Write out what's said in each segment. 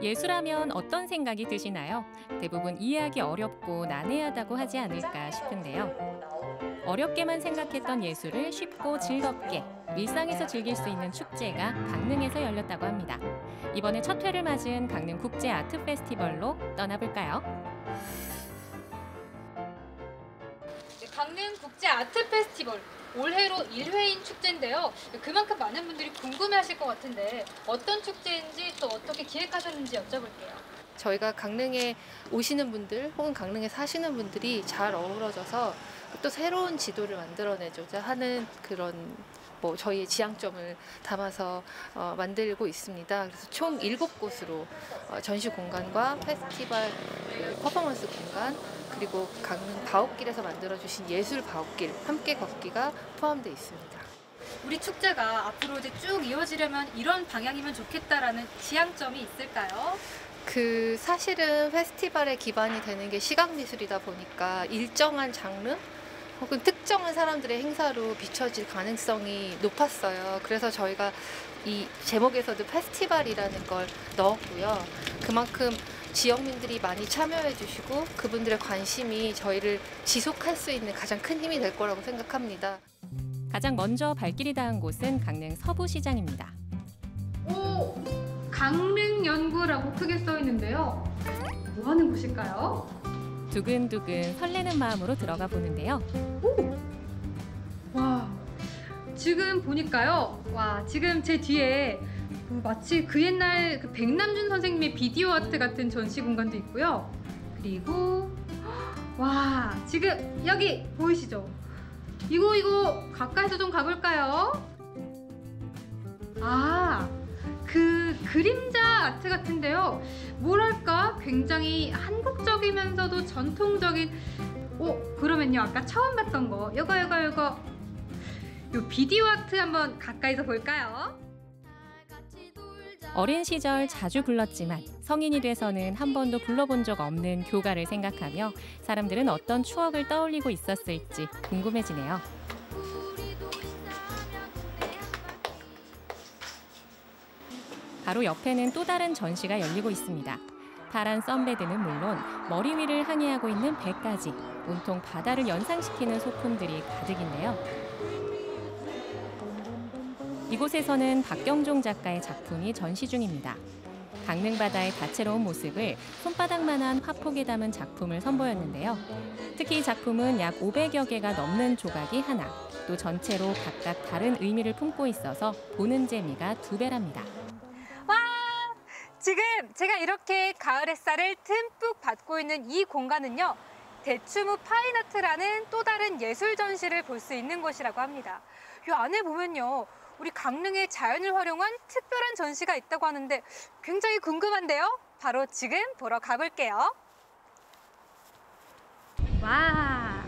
예술하면 어떤 생각이 드시나요? 대부분 이해하기 어렵고 난해하다고 하지 않을까 싶은데요. 어렵게만 생각했던 예술을 쉽고 즐겁게 일상에서 즐길 수 있는 축제가 강릉에서 열렸다고 합니다. 이번에 첫 회를 맞은 강릉 국제 아트 페스티벌로 떠나볼까요? 강릉 국제 아트 페스티벌 올해로 1회인 축제인데요. 그만큼 많은 분들이 궁금해하실 것 같은데 어떤 축제인지 또 어떻게 기획하셨는지 여쭤볼게요. 저희가 강릉에 오시는 분들 혹은 강릉에 사시는 분들이 잘 어우러져서 또 새로운 지도를 만들어내고자 하는 그런 저희의 지향점을 담아서 만들고 있습니다. 그래서 총 7곳으로 전시 공간과 페스티벌 퍼포먼스 공간 그리고 강릉 바웃길에서 만들어주신 예술 바웃길 함께 걷기가 포함되어 있습니다. 우리 축제가 앞으로 이제 쭉 이어지려면 이런 방향이면 좋겠다라는 지향점이 있을까요? 사실은 페스티벌의 기반이 되는 게 시각미술이다 보니까 일정한 장르 혹은 특정한 사람들의 행사로 비춰질 가능성이 높았어요. 그래서 저희가 이 제목에서도 페스티벌이라는 걸 넣었고요. 그만큼 지역민들이 많이 참여해 주시고 그분들의 관심이 저희를 지속할 수 있는 가장 큰 힘이 될 거라고 생각합니다. 가장 먼저 발길이 닿은 곳은 강릉 서부시장입니다. 오! 강릉연구라고 크게 써 있는데요. 뭐 하는 곳일까요? 두근두근 설레는 마음으로 들어가 보는데요. 오! 와, 지금 보니까요. 와, 지금 제 뒤에 마치 그 옛날 백남준 선생님의 비디오 아트 같은 전시 공간도 있고요. 그리고 와, 지금 여기 보이시죠? 이거 가까이서 좀 가볼까요? 아, 그 그림자 아트 같은데요. 뭐랄까 굉장히 한국적이면서도 전통적인 그러면요 아까 처음 봤던 거 이거 요 비디오 아트 한번 가까이서 볼까요? 어린 시절 자주 불렀지만 성인이 돼서는 한 번도 불러본 적 없는 교가를 생각하며 사람들은 어떤 추억을 떠올리고 있었을지 궁금해지네요. 바로 옆에는 또 다른 전시가 열리고 있습니다. 파란 선베드는 물론 머리 위를 항해하고 있는 배까지 온통 바다를 연상시키는 소품들이 가득인데요. 이곳에서는 박경종 작가의 작품이 전시 중입니다. 강릉 바다의 다채로운 모습을 손바닥만한 화폭에 담은 작품을 선보였는데요. 특히 이 작품은 약 500여 개가 넘는 조각이 하나, 또 전체로 각각 다른 의미를 품고 있어서 보는 재미가 2배랍니다. 와! 지금 제가 이렇게 가을 햇살을 듬뿍 받고 있는 이 공간은요. 대추무 파인아트라는 또 다른 예술 전시를 볼 수 있는 곳이라고 합니다. 이 안에 보면요. 우리 강릉의 자연을 활용한 특별한 전시가 있다고 하는데 굉장히 궁금한데요. 바로 지금 보러 가볼게요. 와!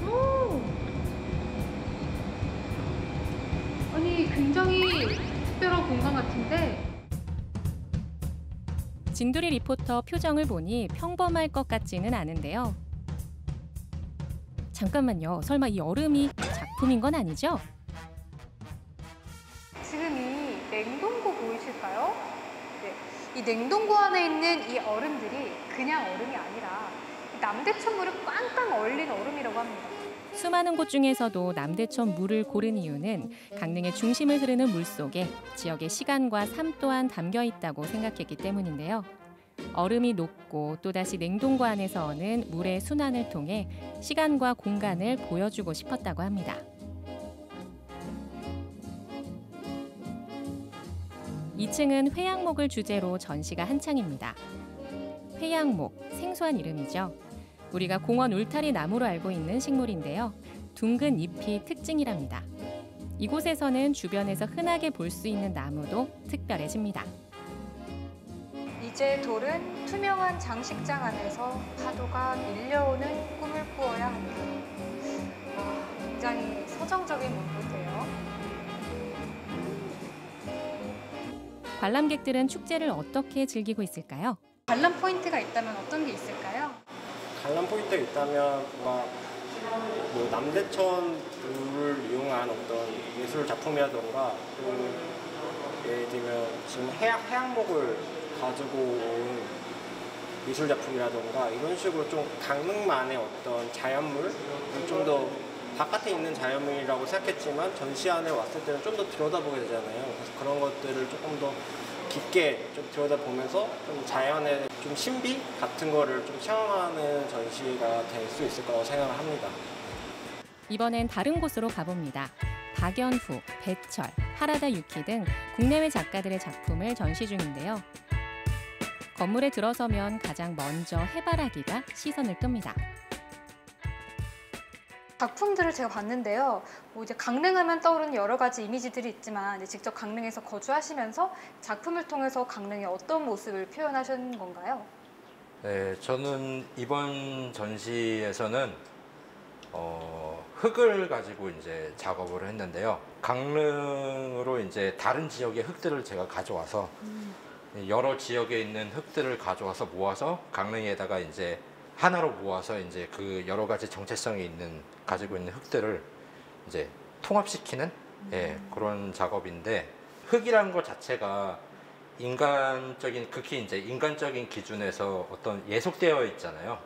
오! 아니 굉장히 특별한 공간 같은데 진두리 리포터 표정을 보니 평범할 것 같지는 않은데요. 잠깐만요. 설마 이 얼음이 작품인 건 아니죠? 지금 이 냉동고 보이실까요? 네, 이 냉동고 안에 있는 이 얼음들이 그냥 얼음이 아니라 남대천 물을 꽝꽝 얼린 얼음이라고 합니다. 수많은 곳 중에서도 남대천 물을 고른 이유는 강릉의 중심을 흐르는 물 속에 지역의 시간과 삶 또한 담겨 있다고 생각했기 때문인데요. 얼음이 녹고 또다시 냉동고 안에서 오는 물의 순환을 통해 시간과 공간을 보여주고 싶었다고 합니다. 2층은 회양목을 주제로 전시가 한창입니다. 회양목, 생소한 이름이죠. 우리가 공원 울타리 나무로 알고 있는 식물인데요. 둥근 잎이 특징이랍니다. 이곳에서는 주변에서 흔하게 볼 수 있는 나무도 특별해집니다. 이제 돌은 투명한 장식장 안에서 파도가 밀려오는 꿈을 꾸어야 한다. 굉장히 서정적인 문구인데요. 관람객들은 축제를 어떻게 즐기고 있을까요? 관람 포인트가 있다면 어떤 게 있을까요? 관람 포인트가 있다면 남대천 물을 이용한 어떤 예술 작품이라던가 예를 들면 지금 해양목을 가지고 온 미술 작품이라던가 이런 식으로 좀 강릉만의 어떤 자연물을 좀 더 바깥에 있는 자연물이라고 생각했지만 전시 안에 왔을 때는 좀 더 들여다보게 되잖아요. 그래서 그런 것들을 조금 더 깊게 좀 들여다보면서 좀 자연의 좀 신비 같은 거를 좀 체험하는 전시가 될 수 있을 거라고 생각을 합니다. 이번엔 다른 곳으로 가봅니다. 박연후, 배철, 하라다 유키 등 국내외 작가들의 작품을 전시 중인데요. 건물에 들어서면 가장 먼저 해바라기가 시선을 끕니다. 작품들을 제가 봤는데요. 뭐 이제 강릉하면 떠오르는 여러 가지 이미지들이 있지만 이제 직접 강릉에서 거주하시면서 작품을 통해서 강릉의 어떤 모습을 표현하신 건가요? 네, 저는 이번 전시에서는 흙을 가지고 이제 작업을 했는데요. 강릉으로 이제 다른 지역의 흙들을 제가 가져와서 여러 지역에 있는 흙들을 가져와서 모아서 강릉에다가 이제 하나로 모아서 이제 그 여러 가지 정체성이 있는 가지고 있는 흙들을 이제 통합시키는 그런 작업인데, 흙이라는 것 자체가 인간적인, 극히 이제 인간적인 기준에서 어떤 예속되어 있잖아요.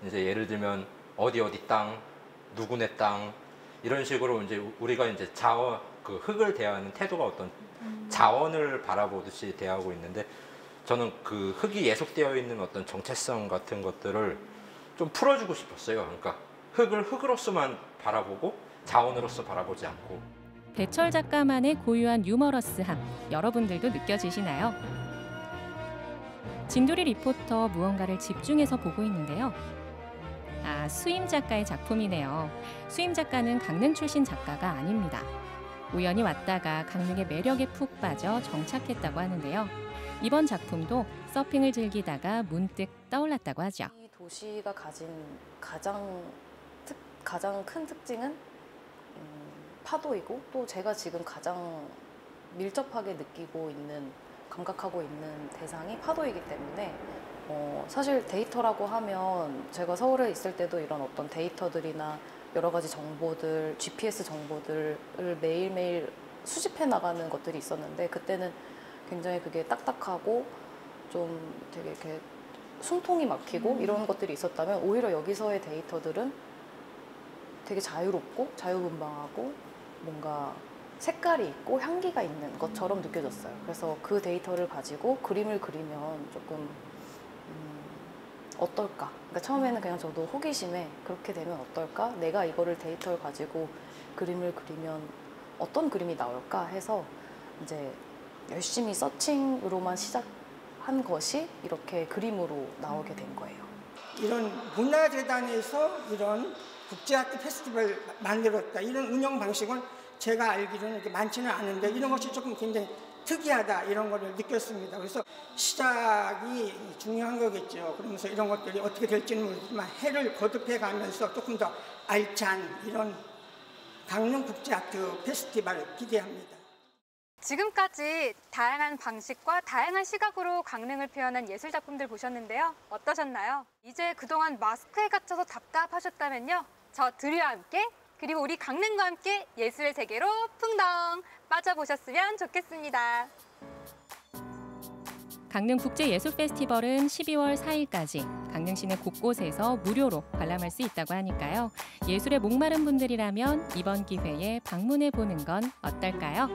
이제 예를 들면 어디 땅, 누구네 땅, 이런 식으로 이제 우리가 이제 자원, 그 흙을 대하는 태도가 어떤 자원을 바라보듯이 대하고 있는데, 저는 그 흙이 예속되어 있는 어떤 정체성 같은 것들을 좀 풀어주고 싶었어요. 그러니까 흙을 흙으로서만 바라보고 자원으로서 바라보지 않고. 배철 작가만의 고유한 유머러스함, 여러분들도 느껴지시나요? 진두리 리포터 무언가를 집중해서 보고 있는데요. 아, 수임 작가의 작품이네요. 수임 작가는 강릉 출신 작가가 아닙니다. 우연히 왔다가 강릉의 매력에 푹 빠져 정착했다고 하는데요. 이번 작품도 서핑을 즐기다가 문득 떠올랐다고 하죠. 이 도시가 가진 가장 큰 특징은 파도이고, 또 제가 지금 가장 밀접하게 느끼고 있는, 감각하고 있는 대상이 파도이기 때문에 사실 데이터라고 하면 제가 서울에 있을 때도 이런 어떤 데이터들이나 여러 가지 정보들, GPS 정보들을 매일매일 수집해 나가는 것들이 있었는데, 그때는 굉장히 그게 딱딱하고 좀 되게 이렇게 숨통이 막히고 이런 것들이 있었다면, 오히려 여기서의 데이터들은 되게 자유롭고 자유분방하고 뭔가 색깔이 있고 향기가 있는 것처럼 느껴졌어요. 그래서 그 데이터를 가지고 그림을 그리면 조금 어떨까? 그러니까 처음에는 그냥 저도 호기심에 그렇게 되면 어떨까? 내가 이거를 데이터를 가지고 그림을 그리면 어떤 그림이 나올까 해서 이제 열심히 서칭으로만 시작한 것이 이렇게 그림으로 나오게 된 거예요. 이런 문화재단에서 이런 국제아트 페스티벌 만들었다, 이런 운영 방식은 제가 알기로는 이렇게 많지는 않은데, 이런 것이 조금 굉장히 특이하다, 이런 거를 느꼈습니다. 그래서 시작이 중요한 거겠죠. 그러면서 이런 것들이 어떻게 될지는 모르지만 해를 거듭해 가면서 조금 더 알찬 이런 강릉 국제아트 페스티벌을 기대합니다. 지금까지 다양한 방식과 다양한 시각으로 강릉을 표현한 예술 작품들 보셨는데요. 어떠셨나요? 이제 그동안 마스크에 갇혀서 답답하셨다면요. 저 들이와 함께, 그리고 우리 강릉과 함께 예술의 세계로 풍덩 빠져보셨으면 좋겠습니다. 강릉국제예술페스티벌은 12월 4일까지 강릉 시내 곳곳에서 무료로 관람할 수 있다고 하니까요. 예술에 목마른 분들이라면 이번 기회에 방문해 보는 건 어떨까요?